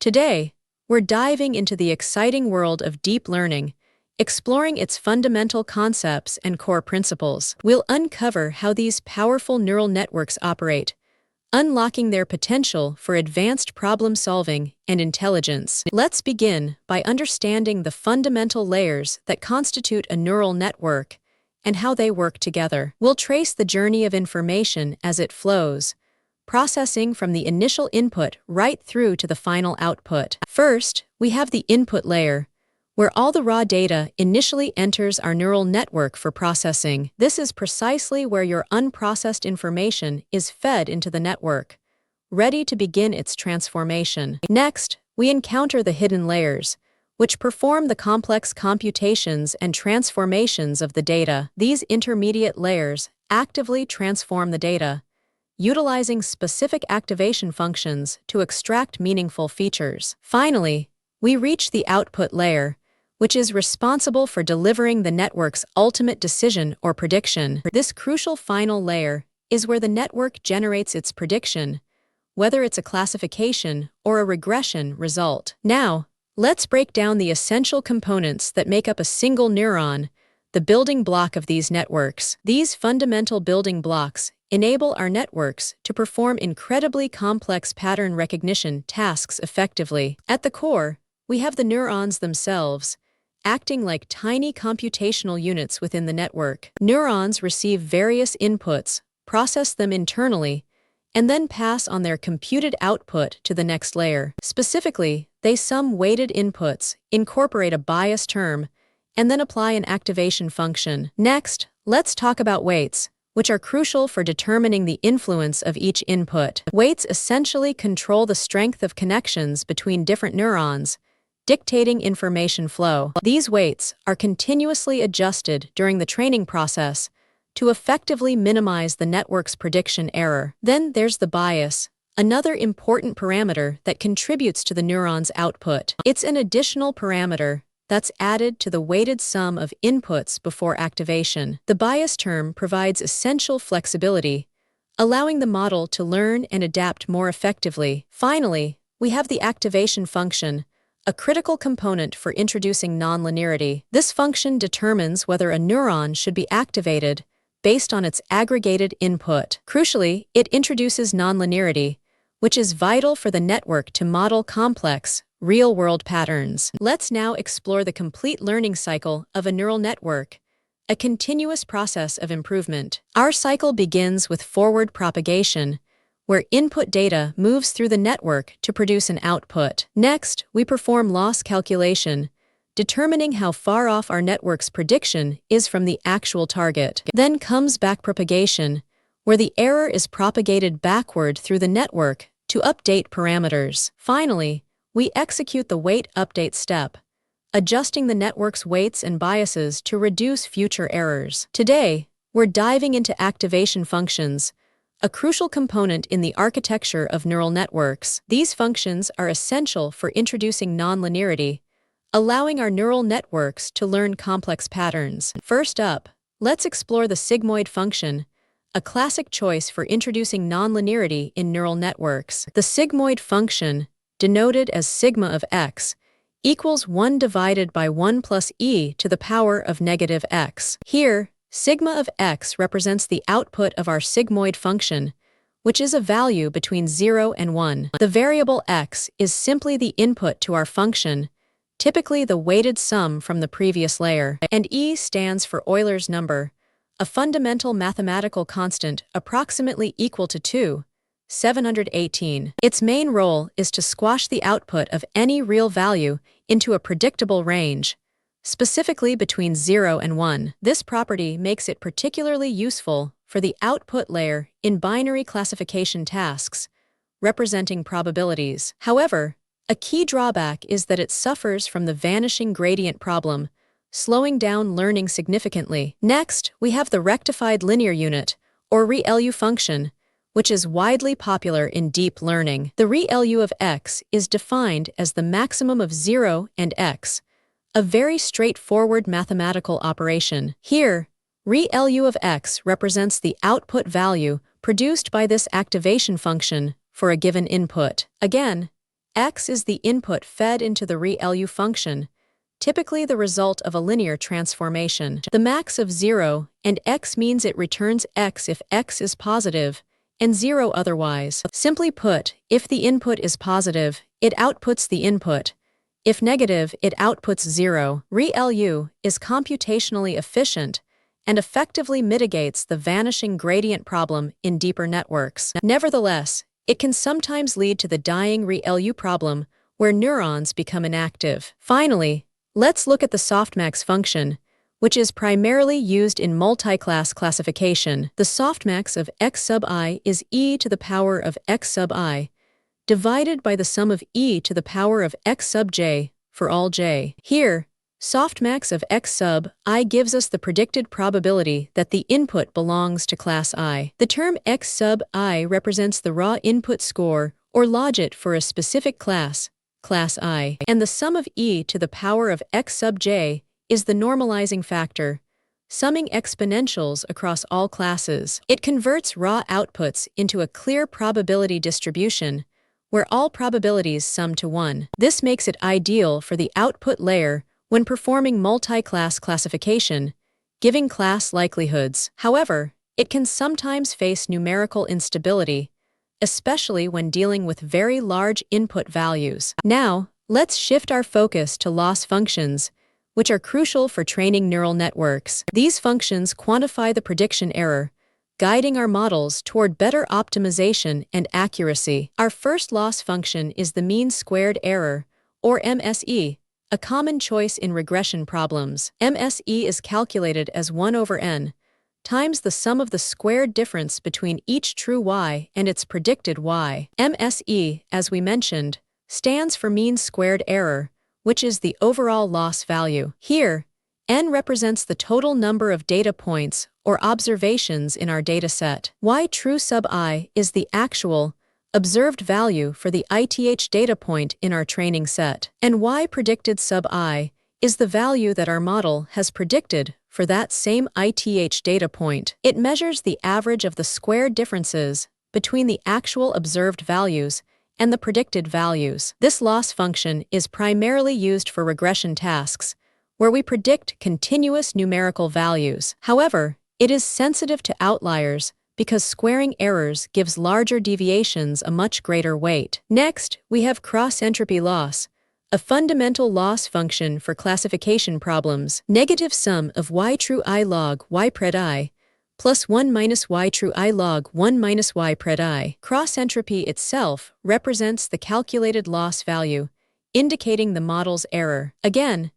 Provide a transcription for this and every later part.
Today, we're diving into the exciting world of deep learning, exploring its fundamental concepts and core principles. We'll uncover how these powerful neural networks operate, unlocking their potential for advanced problem-solving and intelligence. Let's begin by understanding the fundamental layers that constitute a neural network and how they work together. We'll trace the journey of information as it flows, processing from the initial input right through to the final output. First, we have the input layer, where all the raw data initially enters our neural network for processing. This is precisely where your unprocessed information is fed into the network, ready to begin its transformation. Next, we encounter the hidden layers, which perform the complex computations and transformations of the data. These intermediate layers actively transform the data, utilizing specific activation functions to extract meaningful features. Finally, we reach the output layer, which is responsible for delivering the network's ultimate decision or prediction. This crucial final layer is where the network generates its prediction, whether it's a classification or a regression result. Now, let's break down the essential components that make up a single neuron, the building block of these networks. These fundamental building blocks enable our networks to perform incredibly complex pattern recognition tasks effectively. At the core, we have the neurons themselves, acting like tiny computational units within the network. Neurons receive various inputs, process them internally, and then pass on their computed output to the next layer. Specifically, they sum weighted inputs, incorporate a bias term, and then apply an activation function. Next, let's talk about weights, which are crucial for determining the influence of each input. Weights essentially control the strength of connections between different neurons, dictating information flow. These weights are continuously adjusted during the training process to effectively minimize the network's prediction error. Then there's the bias, another important parameter that contributes to the neuron's output. It's an additional parameter that's added to the weighted sum of inputs before activation. The bias term provides essential flexibility, allowing the model to learn and adapt more effectively. Finally, we have the activation function, a critical component for introducing nonlinearity. This function determines whether a neuron should be activated based on its aggregated input. Crucially, it introduces nonlinearity, which is vital for the network to model complex, real-world patterns. Let's now explore the complete learning cycle of a neural network, a continuous process of improvement. Our cycle begins with forward propagation, where input data moves through the network to produce an output. Next, we perform loss calculation, determining how far off our network's prediction is from the actual target. Then comes backpropagation, where the error is propagated backward through the network to update parameters. Finally, we execute the weight update step, adjusting the network's weights and biases to reduce future errors. Today, we're diving into activation functions, a crucial component in the architecture of neural networks. These functions are essential for introducing nonlinearity, allowing our neural networks to learn complex patterns. First up, let's explore the sigmoid function, a classic choice for introducing nonlinearity in neural networks. The sigmoid function, denoted as sigma of x, equals 1 divided by 1 plus e to the power of negative x. Here, sigma of x represents the output of our sigmoid function, which is a value between 0 and 1. The variable x is simply the input to our function, typically the weighted sum from the previous layer. And e stands for Euler's number, a fundamental mathematical constant approximately equal to 718. Its main role is to squash the output of any real value into a predictable range, specifically between 0 and 1. This property makes it particularly useful for the output layer in binary classification tasks, representing probabilities. However, a key drawback is that it suffers from the vanishing gradient problem, slowing down learning significantly. Next, we have the rectified linear unit, or ReLU function, which is widely popular in deep learning. The ReLU of x is defined as the maximum of 0 and x, a very straightforward mathematical operation. Here, ReLU of x represents the output value produced by this activation function for a given input. Again, X is the input fed into the ReLU function, typically the result of a linear transformation. The max of 0 and X means it returns X if X is positive, and 0 otherwise. Simply put, if the input is positive, it outputs the input. If negative, it outputs 0. ReLU is computationally efficient and effectively mitigates the vanishing gradient problem in deeper networks. Nevertheless, it can sometimes lead to the dying ReLU problem, where neurons become inactive. Finally, let's look at the softmax function, which is primarily used in multi-class classification. The softmax of x sub I is e to the power of x sub I, divided by the sum of e to the power of x sub j for all j. Here, softmax of x sub I gives us the predicted probability that the input belongs to class I. The term x sub I represents the raw input score or logit for a specific class, class I, and the sum of e to the power of x sub j is the normalizing factor, summing exponentials across all classes. It converts raw outputs into a clear probability distribution, where all probabilities sum to 1. This makes it ideal for the output layer when performing multi-class classification, giving class likelihoods. However, it can sometimes face numerical instability, especially when dealing with very large input values. Now, let's shift our focus to loss functions, which are crucial for training neural networks. These functions quantify the prediction error, guiding our models toward better optimization and accuracy. Our first loss function is the mean squared error, or MSE, a common choice in regression problems. MSE is calculated as 1 over n times the sum of the squared difference between each true y and its predicted y. MSE, as we mentioned, stands for mean squared error, which is the overall loss value. Here, n represents the total number of data points or observations in our dataset. Y true sub I is the actual, observed value for the ith data point in our training set, and y predicted sub I is the value that our model has predicted for that same ith data point. It measures the average of the squared differences between the actual observed values and the predicted values. This loss function is primarily used for regression tasks, where we predict continuous numerical values. However, it is sensitive to outliers because squaring errors gives larger deviations a much greater weight. Next, we have cross-entropy loss, a fundamental loss function for classification problems. Negative sum of y true I log y pred I plus 1 minus y true I log 1 minus y pred I. Cross-entropy itself represents the calculated loss value, indicating the model's error. Again,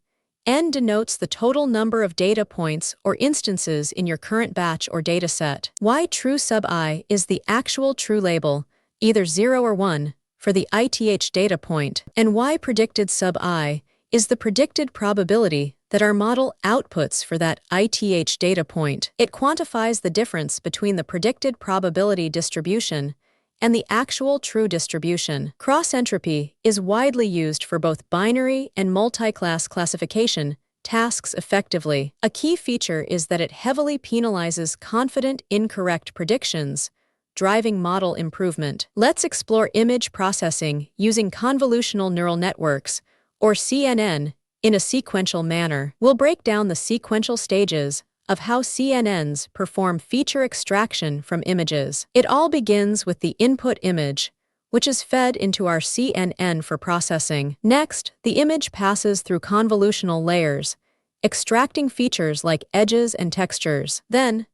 n denotes the total number of data points or instances in your current batch or dataset. Y true sub I is the actual true label, either 0 or 1, for the ith data point, and y predicted sub I is the predicted probability that our model outputs for that ith data point. It quantifies the difference between the predicted probability distribution and the actual true distribution. Cross-entropy is widely used for both binary and multi-class classification tasks effectively. A key feature is that it heavily penalizes confident incorrect predictions, driving model improvement. Let's explore image processing using convolutional neural networks, or CNN, in a sequential manner. We'll break down the sequential stages of how CNNs perform feature extraction from images. It all begins with the input image, which is fed into our CNN for processing. Next, the image passes through convolutional layers, extracting features like edges and textures. Then,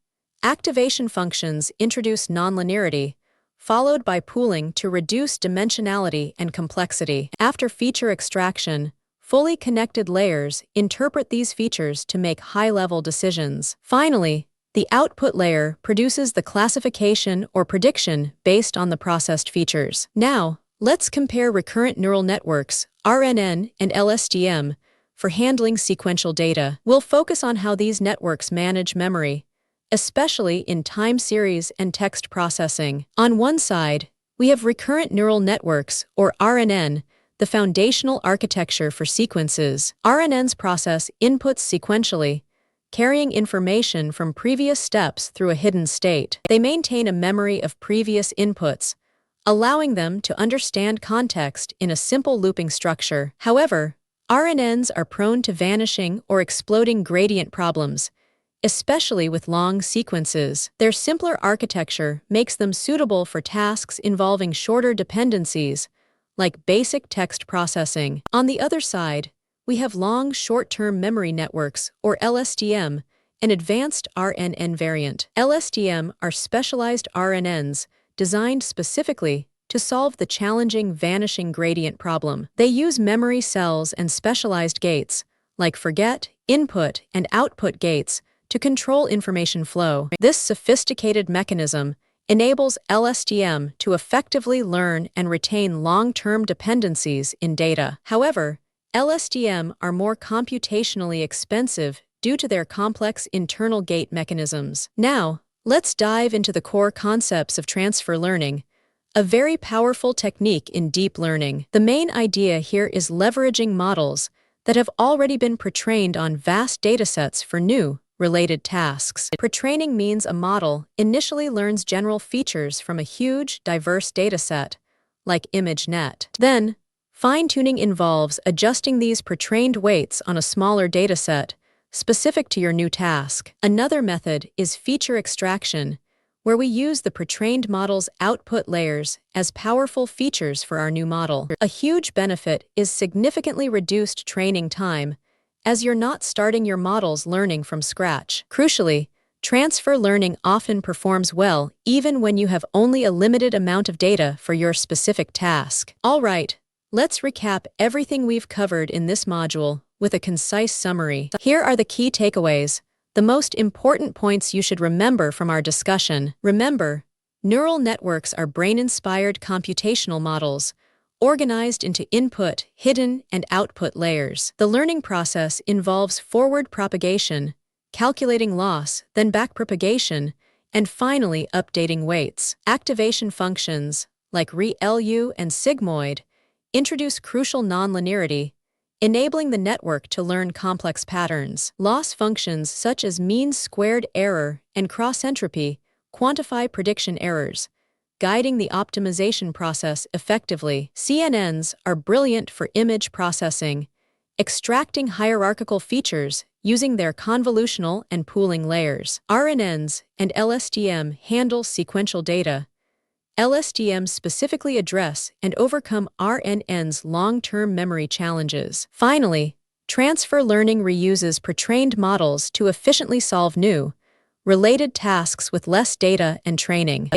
activation functions introduce nonlinearity, followed by pooling to reduce dimensionality and complexity. After feature extraction, fully connected layers interpret these features to make high-level decisions. Finally, the output layer produces the classification or prediction based on the processed features. Now, let's compare recurrent neural networks, RNN and LSTM, for handling sequential data. We'll focus on how these networks manage memory, especially in time series and text processing. On one side, we have recurrent neural networks, or RNN, the foundational architecture for sequences. RNNs process inputs sequentially, carrying information from previous steps through a hidden state. They maintain a memory of previous inputs, allowing them to understand context in a simple looping structure. However, RNNs are prone to vanishing or exploding gradient problems, especially with long sequences. Their simpler architecture makes them suitable for tasks involving shorter dependencies, like basic text processing. On the other side, we have long short-term memory networks, or LSTM, an advanced RNN variant. LSTM are specialized RNNs designed specifically to solve the challenging vanishing gradient problem. They use memory cells and specialized gates, like forget, input, and output gates, to control information flow. This sophisticated mechanism enables LSTM to effectively learn and retain long-term dependencies in data. However, LSTM are more computationally expensive due to their complex internal gate mechanisms. Now, let's dive into the core concepts of transfer learning, a very powerful technique in deep learning. The main idea here is leveraging models that have already been pre-trained on vast datasets for new, related tasks. Pre-training means a model initially learns general features from a huge, diverse dataset, like ImageNet. Then, fine-tuning involves adjusting these pre-trained weights on a smaller dataset, specific to your new task. Another method is feature extraction, where we use the pre-trained model's output layers as powerful features for our new model. A huge benefit is significantly reduced training time, as you're not starting your models learning from scratch. Crucially, transfer learning often performs well even when you have only a limited amount of data for your specific task. All right, let's recap everything we've covered in this module with a concise summary. Here are the key takeaways, the most important points you should remember from our discussion. Remember, neural networks are brain-inspired computational models, organized into input, hidden, and output layers. The learning process involves forward propagation, calculating loss, then backpropagation, and finally updating weights. Activation functions, like ReLU and sigmoid, introduce crucial nonlinearity, enabling the network to learn complex patterns. Loss functions such as mean-squared error and cross-entropy quantify prediction errors, guiding the optimization process effectively. CNNs are brilliant for image processing, extracting hierarchical features using their convolutional and pooling layers. RNNs and LSTM handle sequential data. LSTM specifically address and overcome RNN's long-term memory challenges. Finally, transfer learning reuses pre-trained models to efficiently solve new, related tasks with less data and training.